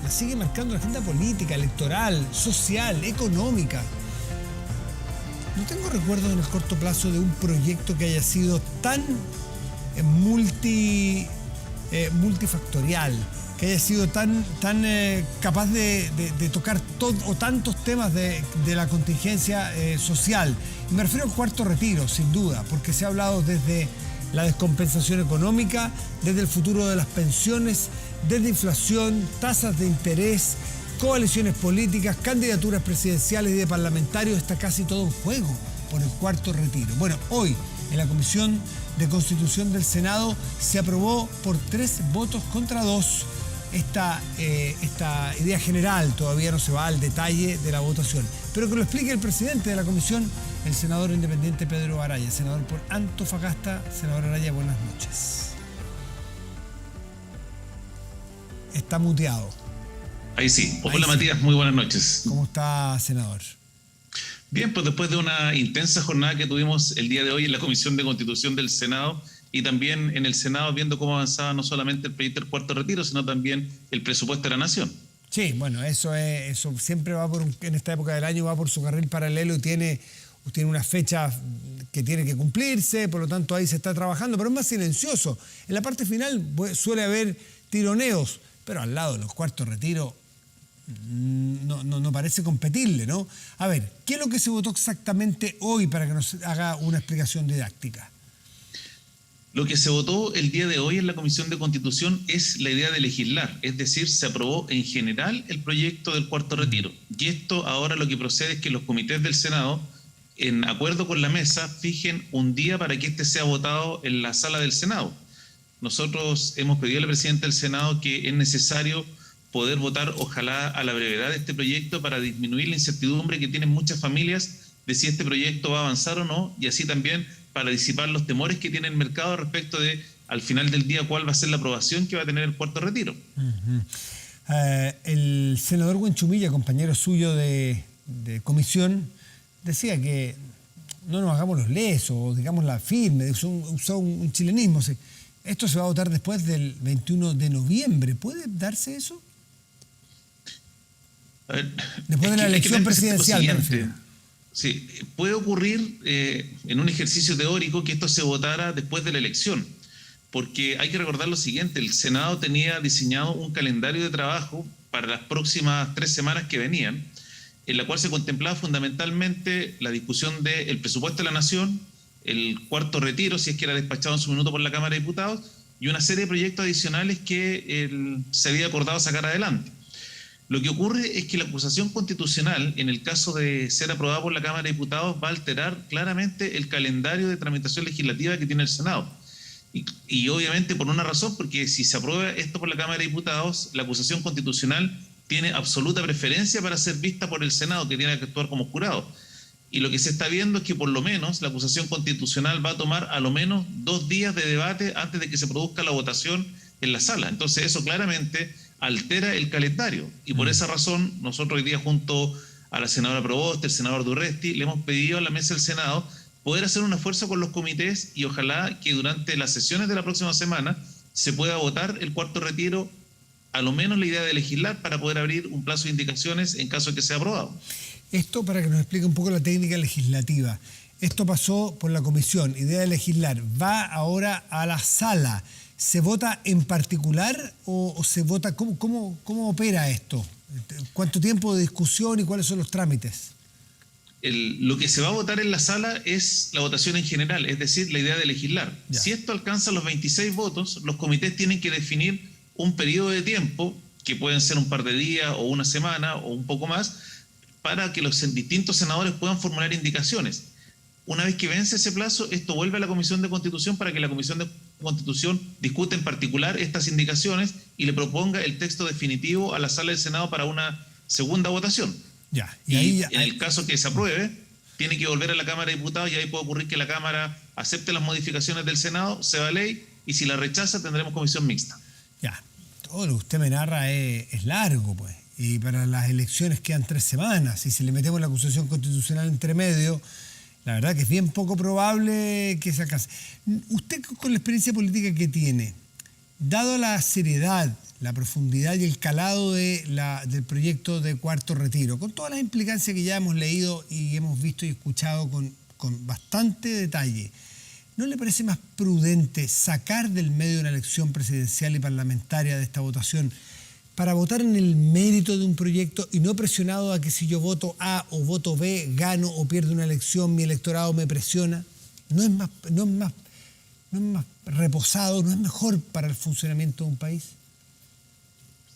la sigue marcando la agenda política, electoral, social, económica. No tengo recuerdos en el corto plazo de un proyecto que haya sido tan multifactorial, que haya sido tan capaz de tocar tantos temas de la contingencia social. Y me refiero al cuarto retiro, sin duda, porque se ha hablado desde la descompensación económica, desde el futuro de las pensiones, desde inflación, tasas de interés, coaliciones políticas, candidaturas presidenciales y de parlamentarios. Está casi todo en juego por el cuarto retiro. Bueno, hoy en la Comisión de Constitución del Senado se aprobó por 3 votos contra 2 esta idea general. Todavía no se va al detalle de la votación, pero que lo explique el presidente de la comisión, el senador independiente Pedro Araya, senador por Antofagasta. Senador Araya, buenas noches. Está muteado. Ahí sí. Hola, Ahí sí. Matías, muy buenas noches. ¿Cómo está, senador? Bien, pues después de una intensa jornada que tuvimos el día de hoy en la Comisión de Constitución del Senado y también en el Senado, viendo cómo avanzaba no solamente el proyecto del cuarto retiro, sino también el presupuesto de la Nación. Sí, bueno, eso siempre va en esta época del año va por su carril paralelo y tiene una fecha que tiene que cumplirse, por lo tanto ahí se está trabajando, pero es más silencioso. En la parte final suele haber tironeos, pero al lado de los cuartos retiros no parece competirle, ¿no? A ver, ¿qué es lo que se votó exactamente hoy para que nos haga una explicación didáctica? Lo que se votó el día de hoy en la Comisión de Constitución es la idea de legislar, es decir, se aprobó en general el proyecto del cuarto retiro. Y esto ahora lo que procede es que los comités del Senado, en acuerdo con la mesa, fijen un día para que este sea votado en la sala del Senado. Nosotros hemos pedido al presidente del Senado que es necesario poder votar, ojalá a la brevedad, de este proyecto para disminuir la incertidumbre que tienen muchas familias de si este proyecto va a avanzar o no, y así también para disipar los temores que tiene el mercado respecto de, al final del día, cuál va a ser la aprobación que va a tener el cuarto retiro. El senador Huenchumilla, compañero suyo de comisión, decía que no nos hagamos los lesos, digamos la firme, usó un chilenismo. Esto se va a votar después del 21 de noviembre. ¿Puede darse eso? A ver, después de la elección presidencial, me refiero. Sí, puede ocurrir en un ejercicio teórico que esto se votara después de la elección, porque hay que recordar lo siguiente: el Senado tenía diseñado un calendario de trabajo para las próximas 3 semanas que venían, en la cual se contemplaba fundamentalmente la discusión del presupuesto de la Nación, el cuarto retiro, si es que era despachado en su minuto por la Cámara de Diputados, y una serie de proyectos adicionales que se había acordado sacar adelante. Lo que ocurre es que la acusación constitucional, en el caso de ser aprobada por la Cámara de Diputados, va a alterar claramente el calendario de tramitación legislativa que tiene el Senado. Y obviamente por una razón, porque si se aprueba esto por la Cámara de Diputados, la acusación constitucional tiene absoluta preferencia para ser vista por el Senado, que tiene que actuar como jurado. Y lo que se está viendo es que por lo menos la acusación constitucional va a tomar a lo menos 2 días de debate antes de que se produzca la votación en la sala. Entonces eso claramente altera el calendario, y por esa razón nosotros hoy día, junto a la senadora Proboste, el senador Durresti, le hemos pedido a la mesa del Senado poder hacer un esfuerzo con los comités y ojalá que durante las sesiones de la próxima semana se pueda votar el cuarto retiro, a lo menos la idea de legislar, para poder abrir un plazo de indicaciones en caso de que sea aprobado. Esto, para que nos explique un poco la técnica legislativa, esto pasó por la comisión, idea de legislar, va ahora a la sala. ¿Se vota en particular o se vota? ¿Cómo opera esto? ¿Cuánto tiempo de discusión y cuáles son los trámites? Lo que se va a votar en la sala es la votación en general, es decir, la idea de legislar. Ya. Si esto alcanza los 26 votos, los comités tienen que definir un periodo de tiempo, que pueden ser un par de días o una semana o un poco más, para que los distintos senadores puedan formular indicaciones. Una vez que vence ese plazo, esto vuelve a la Comisión de Constitución para que la Comisión de Constitución discute en particular estas indicaciones y le proponga el texto definitivo a la sala del Senado para una segunda votación. Ya, en el caso que se apruebe, tiene que volver a la Cámara de Diputados, y ahí puede ocurrir que la Cámara acepte las modificaciones del Senado, se va a ley, y si la rechaza tendremos comisión mixta. Ya, todo lo que usted me narra es largo, pues. Y para las elecciones quedan 3 semanas. Y si le metemos la acusación constitucional entre medio, la verdad que es bien poco probable que se alcance. Usted, con la experiencia política que tiene, Dado la seriedad, la profundidad y el calado del proyecto de Cuarto Retiro, con todas las implicancias que ya hemos leído y hemos visto y escuchado con bastante detalle, ¿no le parece más prudente sacar del medio una elección presidencial y parlamentaria de esta votación para votar en el mérito de un proyecto y no presionado a que si yo voto A o voto B, gano o pierdo una elección, mi electorado me presiona? ¿No es más reposado, no es mejor para el funcionamiento de un país?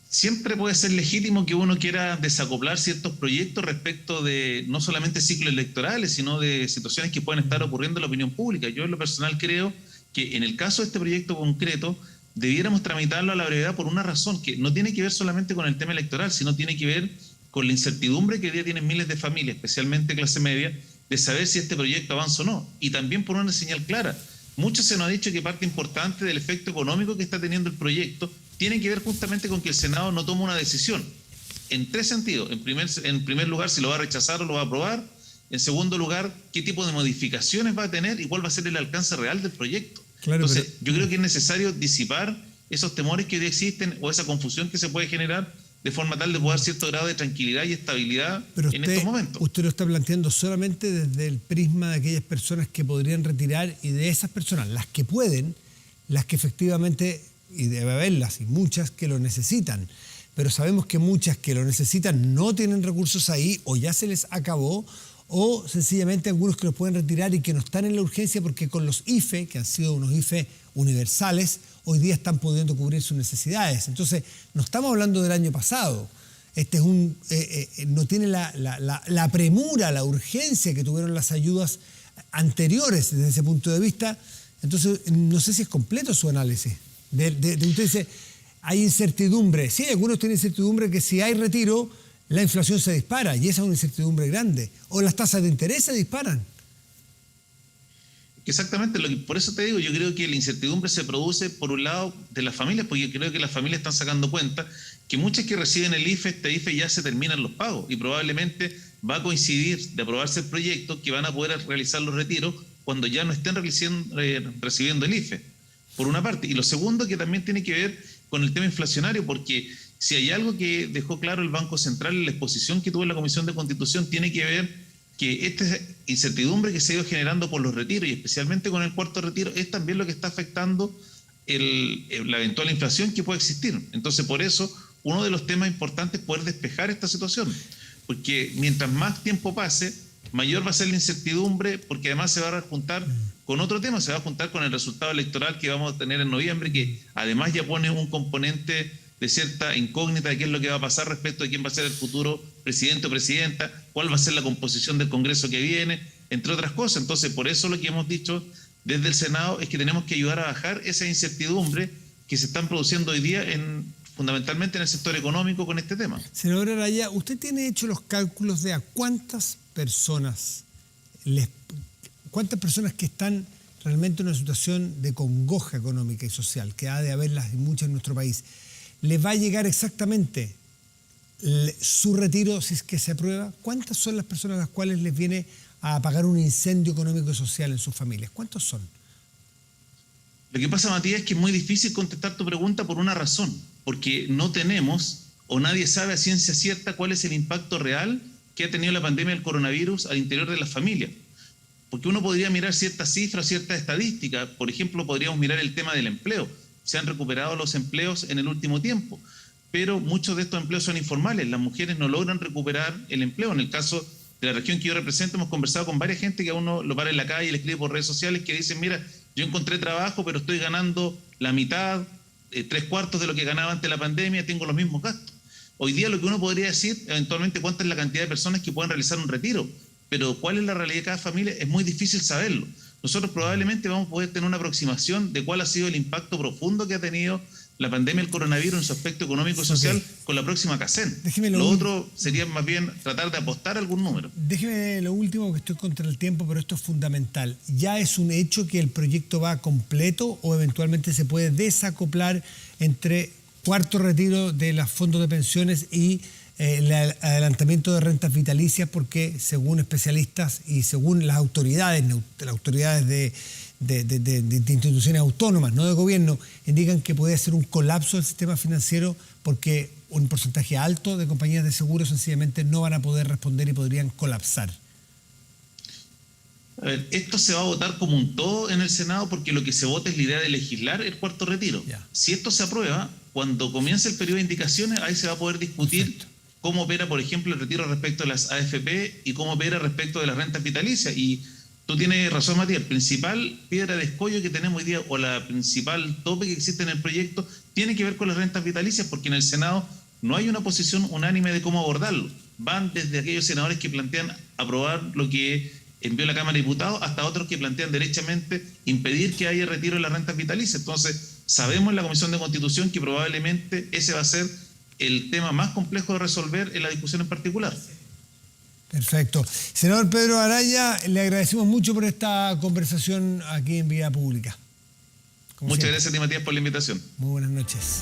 Siempre puede ser legítimo que uno quiera desacoplar ciertos proyectos respecto de no solamente ciclos electorales, sino de situaciones que pueden estar ocurriendo en la opinión pública. Yo en lo personal creo que en el caso de este proyecto concreto debiéramos tramitarlo a la brevedad por una razón que no tiene que ver solamente con el tema electoral, sino tiene que ver con la incertidumbre que hoy día tienen miles de familias, especialmente clase media, de saber si este proyecto avanza o no. Y también por una señal clara. Mucho se nos ha dicho que parte importante del efecto económico que está teniendo el proyecto tiene que ver justamente con que el Senado no toma una decisión. En tres sentidos. En primer lugar, si lo va a rechazar o lo va a aprobar. En segundo lugar, qué tipo de modificaciones va a tener y cuál va a ser el alcance real del proyecto. Claro, entonces, yo creo que es necesario disipar esos temores que hoy existen o esa confusión que se puede generar de forma tal de poder dar cierto grado de tranquilidad y estabilidad en estos momentos. Usted lo está planteando solamente desde el prisma de aquellas personas que podrían retirar y de esas personas, las que pueden, las que efectivamente, y debe haberlas, y muchas que lo necesitan. Pero sabemos que muchas que lo necesitan no tienen recursos ahí o ya se les acabó o sencillamente algunos que los pueden retirar y que no están en la urgencia porque con los IFE, que han sido unos IFE universales, hoy día están pudiendo cubrir sus necesidades. Entonces, no estamos hablando del año pasado. Este es no tiene la premura, la urgencia que tuvieron las ayudas anteriores desde ese punto de vista. Entonces, no sé si es completo su análisis. Usted dice, hay incertidumbre. Sí, algunos tienen incertidumbre que si hay retiro, la inflación se dispara y esa es una incertidumbre grande. O las tasas de interés se disparan. Exactamente, por eso te digo, yo creo que la incertidumbre se produce por un lado de las familias, porque yo creo que las familias están sacando cuenta que muchas que reciben el IFE, este IFE ya se terminan los pagos y probablemente va a coincidir de aprobarse el proyecto que van a poder realizar los retiros cuando ya no estén recibiendo el IFE, por una parte. Y lo segundo que también tiene que ver con el tema inflacionario, porque si hay algo que dejó claro el Banco Central en la exposición que tuvo en la Comisión de Constitución, tiene que ver que esta incertidumbre que se ha ido generando por los retiros y especialmente con el cuarto retiro es también lo que está afectando la eventual inflación que puede existir. Entonces, por eso, uno de los temas importantes es poder despejar esta situación, porque mientras más tiempo pase, mayor va a ser la incertidumbre, porque además se va a juntar con otro tema, se va a juntar con el resultado electoral que vamos a tener en noviembre, que además ya pone un componente de cierta incógnita de qué es lo que va a pasar respecto de quién va a ser el futuro presidente o presidenta, cuál va a ser la composición del Congreso que viene, entre otras cosas. Entonces, por eso lo que hemos dicho desde el Senado es que tenemos que ayudar a bajar esa incertidumbre que se están produciendo hoy día fundamentalmente en el sector económico con este tema. Senador Araya, ¿usted tiene hecho los cálculos de a cuántas personas que están realmente en una situación de congoja económica y social, que ha de haberlas muchas en nuestro país, les va a llegar exactamente su retiro si es que se aprueba? ¿Cuántas son las personas a las cuales les viene a apagar un incendio económico y social en sus familias? ¿Cuántos son? Lo que pasa, Matías, es que es muy difícil contestar tu pregunta por una razón, porque no tenemos o nadie sabe a ciencia cierta cuál es el impacto real que ha tenido la pandemia del coronavirus al interior de las familias. Porque uno podría mirar ciertas cifras, ciertas estadísticas. Por ejemplo, podríamos mirar el tema del empleo. Se han recuperado los empleos en el último tiempo, pero muchos de estos empleos son informales. Las mujeres no logran recuperar el empleo. En el caso de la región que yo represento, hemos conversado con varias gente que a uno lo para en la calle y le escribe por redes sociales que dicen, mira, yo encontré trabajo, pero estoy ganando la mitad, 3/4 de lo que ganaba antes de la pandemia, tengo los mismos gastos. Hoy día lo que uno podría decir, eventualmente, cuánta es la cantidad de personas que pueden realizar un retiro, pero cuál es la realidad de cada familia es muy difícil saberlo. Nosotros probablemente vamos a poder tener una aproximación de cuál ha sido el impacto profundo que ha tenido la pandemia del coronavirus en su aspecto económico y social con la próxima CACEN. Lo otro sería más bien tratar de apostar a algún número. Déjeme lo último, que estoy contra el tiempo, pero esto es fundamental. ¿Ya es un hecho que el proyecto va completo o eventualmente se puede desacoplar entre cuarto retiro de los fondos de pensiones y el adelantamiento de rentas vitalicias? Porque según especialistas y según las autoridades de instituciones autónomas, no de gobierno, indican que puede ser un colapso del sistema financiero porque un porcentaje alto de compañías de seguros sencillamente no van a poder responder y podrían colapsar. A ver, esto se va a votar como un todo en el Senado porque lo que se vota es la idea de legislar el cuarto retiro. Ya. Si esto se aprueba, cuando comience el periodo de indicaciones, ahí se va a poder discutir Perfecto. cómo opera, por ejemplo, el retiro respecto a las AFP y cómo opera respecto de las rentas vitalicias. Y tú tienes razón, Matías, el principal piedra de escollo que tenemos hoy día, o la principal tope que existe en el proyecto, tiene que ver con las rentas vitalicias, porque en el Senado no hay una posición unánime de cómo abordarlo. Van desde aquellos senadores que plantean aprobar lo que envió la Cámara de Diputados hasta otros que plantean derechamente impedir que haya retiro de las rentas vitalicias. Entonces, sabemos en la Comisión de Constitución que probablemente ese va a ser el tema más complejo de resolver en la discusión en particular. Perfecto. Senador Pedro Araya, le agradecemos mucho por esta conversación aquí en Vía Pública. Muchas gracias a ti, Matías, por la invitación. Muy buenas noches.